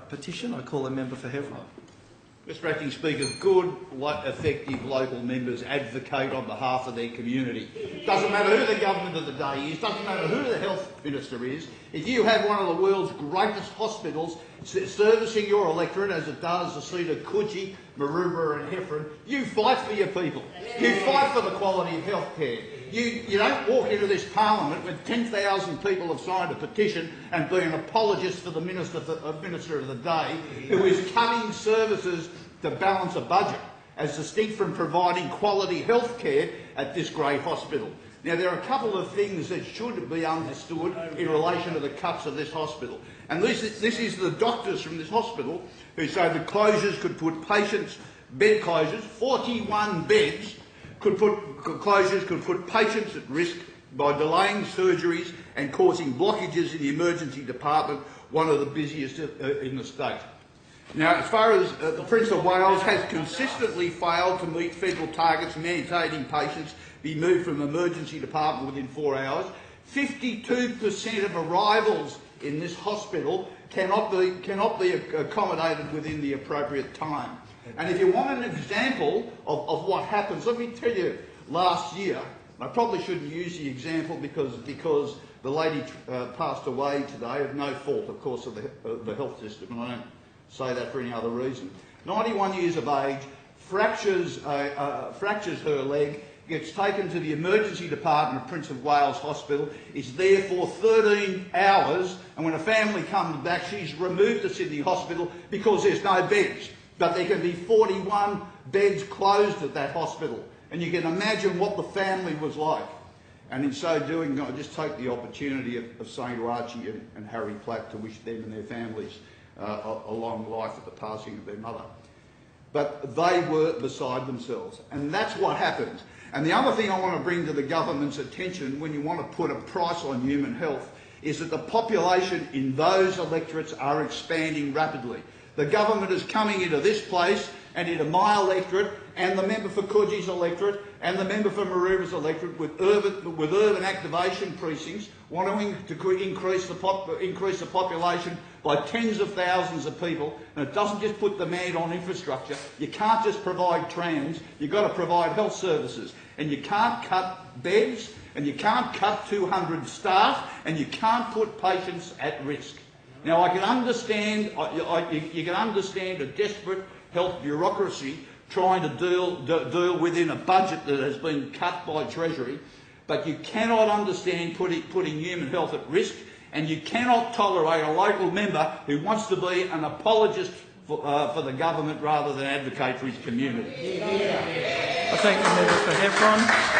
Petition. I call the member for Heffron. Mr Acting Speaker, good, effective local members advocate on behalf of their community. Doesn't matter who the government of the day is, doesn't matter who the health minister is. If you have one of the world's greatest hospitals servicing your electorate, as it does the seat of Coogee, Maroubra and Heffron, you fight for your people. You fight for the quality of health care. You don't walk into this parliament when 10,000 people have signed a petition and be an apologist for the minister of the day who is cutting services to balance a budget, as distinct from providing quality health care at this great hospital. Now, there are a couple of things that should be understood in relation to the cuts of this hospital. And this is the doctors from this hospital who say the closures could put patients, bed closures, 41 beds, could put patients at risk by delaying surgeries and causing blockages in the emergency department, one of the busiest in the state. Now, as far as the Prince of Wales has consistently failed to meet federal targets mandating patients be moved from the emergency department within 4 hours, 52% of arrivals in this hospital cannot be accommodated within the appropriate time. And if you want an example of what happens, let me tell you, last year, I probably shouldn't use the example because the lady passed away today of no fault, of course, of the health system, and I don't say that for any other reason. 91 years of age, fractures her leg, gets taken to the emergency department of Prince of Wales Hospital, is there for 13 hours, and when a family comes back, she's removed to Sydney Hospital because there's no beds. But there can be 41 beds closed at that hospital. And you can imagine what the family was like. And in so doing, I just take the opportunity of saying to Archie and Harry Platt to wish them and their families a long life at the passing of their mother. But they were beside themselves. And that's what happens. And the other thing I want to bring to the government's attention when you want to put a price on human health is that the population in those electorates are expanding rapidly. The government is coming into this place and into my electorate and the member for Coogie's electorate and the member for Maroubra's electorate with urban activation precincts wanting to increase the population by tens of thousands of people. And it doesn't just put demand on infrastructure. You can't just provide trams, you've got to provide health services. And you can't cut beds and you can't cut 200 staff and you can't put patients at risk. Now, I can understand, you can understand a desperate health bureaucracy trying to deal within a budget that has been cut by Treasury, but you cannot understand putting human health at risk, and you cannot tolerate a local member who wants to be an apologist for the government rather than advocate for his community. I thank the member for Heffron.